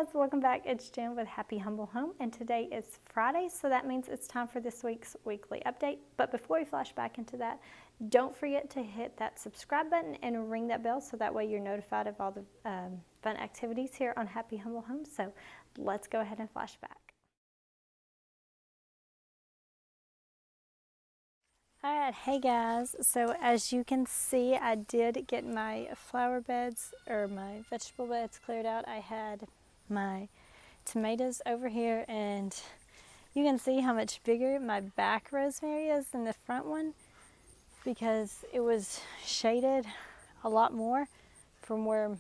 guys, welcome back. It's Jen with Happy Humble Home, and today is Friday, so that means it's time for this week's weekly update. But before we flash back into that, don't forget to hit that subscribe button and ring that bell so that way you're notified of all the fun activities here on Happy Humble Home. So let's go ahead and flash back. Alright, hey guys, so as you can see, I did get my flower beds or my vegetable beds cleared out. I had my tomatoes over here, and you can see how much bigger my back rosemary is than the front one because it was shaded a lot more from where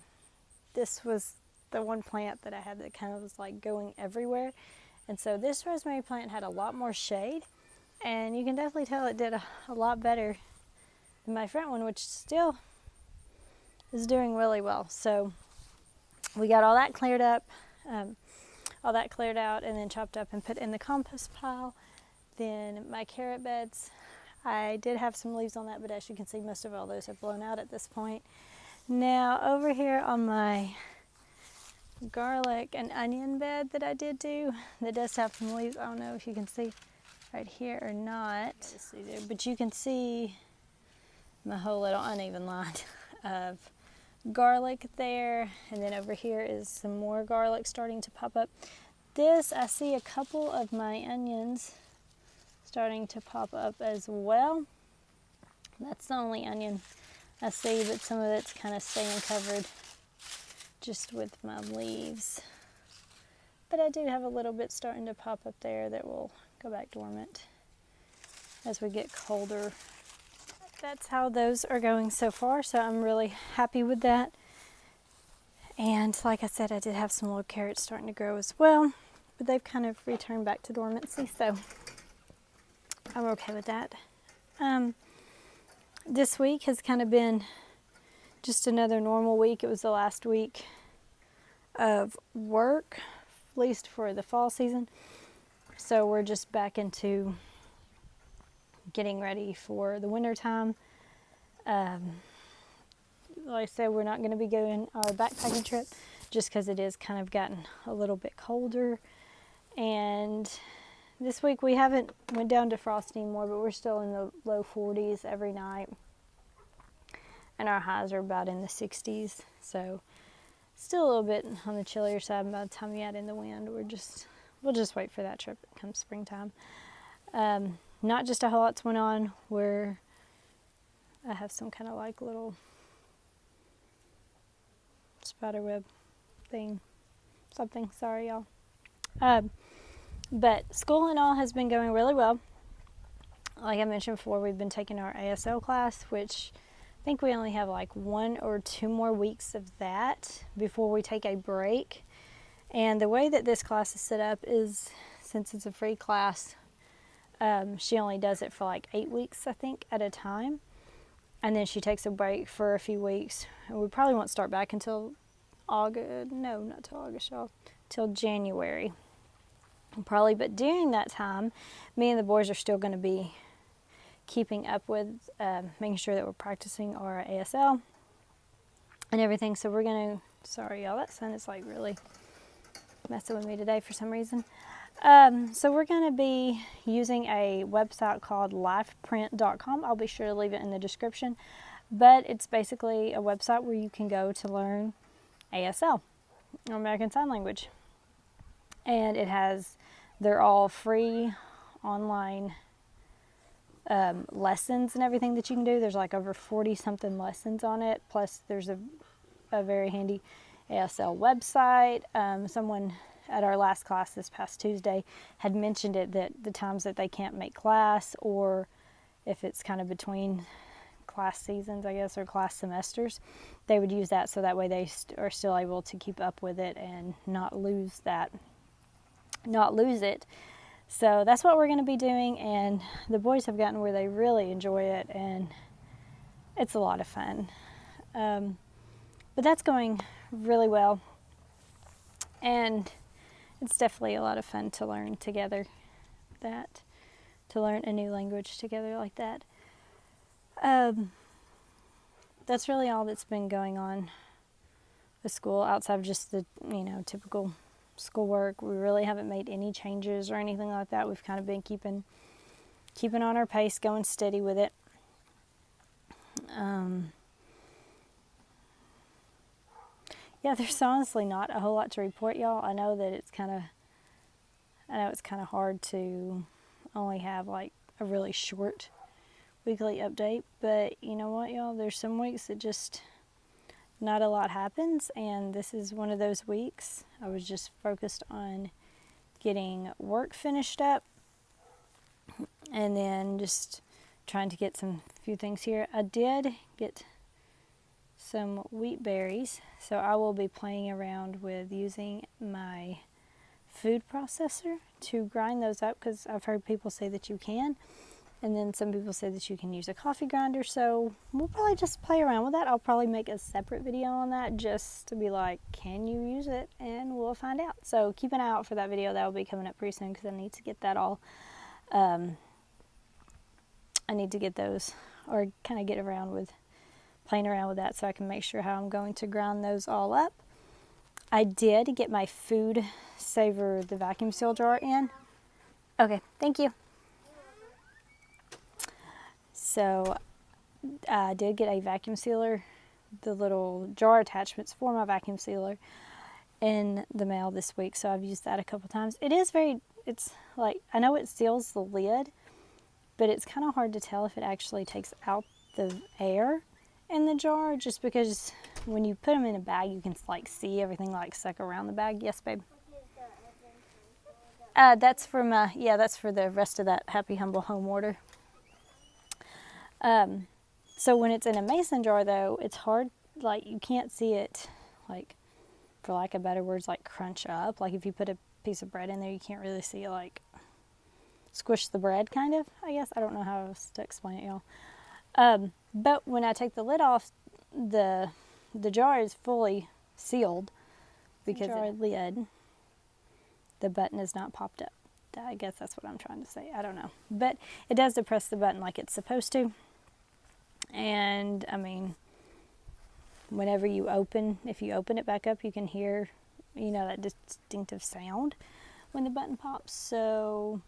this was the one plant that I had that kind of was like going everywhere. And so this rosemary plant had a lot more shade, and you can definitely tell it did a lot better than my front one, which still is doing really well. So we got all that cleared up, all that cleared out and then chopped up and put in the compost pile. Then my carrot beds, I did have some leaves on that, but as you can see, most of all those have blown out at this point. Now over here on my garlic and onion bed that I did do, that does have some leaves. I don't know if you can see right here or not, but you can see my whole little uneven line of garlic there, and then over here is some more garlic starting to pop up. This, I see a couple of my onions starting to pop up as well. That's the only onion I see, but some of it's kind of staying covered just with my leaves. But I do have a little bit starting to pop up there that will go back dormant as we get colder. That's how those are going so far, so I'm really happy with that. And like I said, I did have some little carrots starting to grow as well, but they've kind of returned back to dormancy, so I'm okay with that. This week has kind of been just another normal week. It was the last week of work, at least for the fall season. So we're just back into getting ready for the winter time. Like I said, we're not going to be going our backpacking trip just because it is kind of gotten a little bit colder. And this week we haven't went down to frost anymore, but we're still in the low 40s every night. And our highs are about in the 60s. So still a little bit on the chillier side. By the time you add in the wind, we'll just wait for that trip come springtime. Not just a whole lot's went on where I have some kind of like little spider web thing, something, sorry y'all. But school and all has been going really well. Like I mentioned before, we've been taking our ASL class, which I think we only have like 1 or 2 more weeks of that before we take a break. And the way that this class is set up is, since it's a free class, she only does it for like 8 weeks, I think, at a time. And then she takes a break for a few weeks. And we probably won't start back until August. No, not till August, y'all. Till January. Probably, but during that time, me and the boys are still going to be keeping up with making sure that we're practicing our ASL and everything. So we're going to, sorry y'all, that sun is like really messing with me today for some reason. So we're going to be using a website called lifeprint.com. I'll be sure to leave it in the description. But it's basically a website where you can go to learn ASL, or American Sign Language. And they're all free online lessons and everything that you can do. There's like over 40 something lessons on it. Plus there's a very handy ASL website. Someone at our last class this past Tuesday had mentioned it, that the times that they can't make class, or if it's kind of between class seasons, I guess, or class semesters, they would use that so that way they are still able to keep up with it and not lose it. So that's what we're going to be doing, and the boys have gotten where they really enjoy it, and it's a lot of fun. But that's going really well, and it's definitely a lot of fun to learn together, to learn a new language together like that. That's really all that's been going on with school outside of just the, typical schoolwork. We really haven't made any changes or anything like that. We've kind of been keeping on our pace, going steady with it. Yeah, there's honestly not a whole lot to report, y'all. I know it's kind of hard to only have like a really short weekly update, but you know what, y'all? There's some weeks that just not a lot happens, and this is one of those weeks. I was just focused on getting work finished up and then just trying to get some few things here. I did get some wheat berries, so I will be playing around with using my food processor to grind those up, because I've heard people say that you can, and then some people say that you can use a coffee grinder. So we'll probably just play around with that. I'll probably make a separate video on that just to be like, can you use it, and we'll find out. So keep an eye out for that video. That will be coming up pretty soon, because I need to get that all I need to get those, or kind of get around with playing around with that, so I can make sure how I'm going to grind those all up. I did get my food saver, the vacuum seal jar in. Okay, thank you. So I did get a vacuum sealer, the little jar attachments for my vacuum sealer, in the mail this week. So I've used that a couple times. It's like, I know it seals the lid, but it's kind of hard to tell if it actually takes out the air in the jar, just because when you put them in a bag, you can like see everything like stuck around the bag. Yes, babe. That's for that's for the rest of that Happy Humble Home order. So when it's in a mason jar, though, it's hard, like you can't see it, like, for lack of better words, like crunch up. Like if you put a piece of bread in there, you can't really see it like squish the bread, kind of, I guess. I don't know how else to explain it, y'all. But when I take the lid off, the jar is fully sealed, because the lid, the button is not popped up. I guess that's what I'm trying to say. I don't know. But it does depress the button like it's supposed to. And I mean, whenever you if you open it back up, you can hear, that distinctive sound when the button pops. So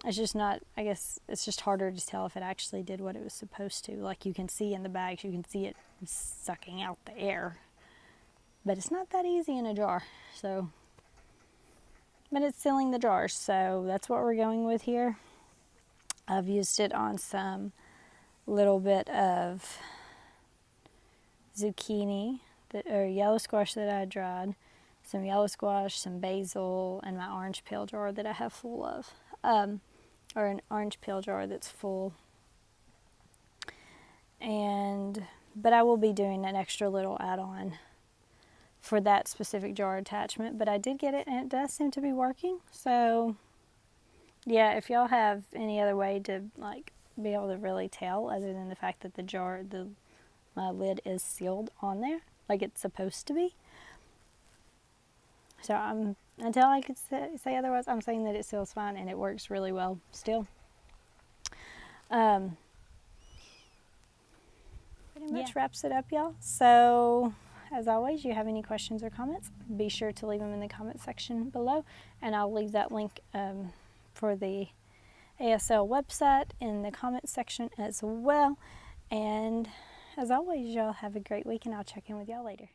it's just not, I guess it's just harder to tell if it actually did what it was supposed to. Like you can see in the bags, you can see it sucking out the air. But it's not that easy in a jar. So, but it's sealing the jars. So that's what we're going with here. I've used it on some little bit of zucchini or yellow squash that I dried, some yellow squash, some basil, and my orange peel jar that I have full of, or an orange peel jar that's full. But I will be doing an extra little add-on for that specific jar attachment. But I did get it, and it does seem to be working. So yeah, if y'all have any other way to like be able to really tell, other than the fact that my lid is sealed on there like it's supposed to be. So until I could say otherwise, I'm saying that it seals fine and it works really well still. Pretty much wraps it up, y'all. So as always, you have any questions or comments, be sure to leave them in the comment section below, and I'll leave that link for the ASL website in the comment section as well. And as always, y'all have a great week, and I'll check in with y'all later.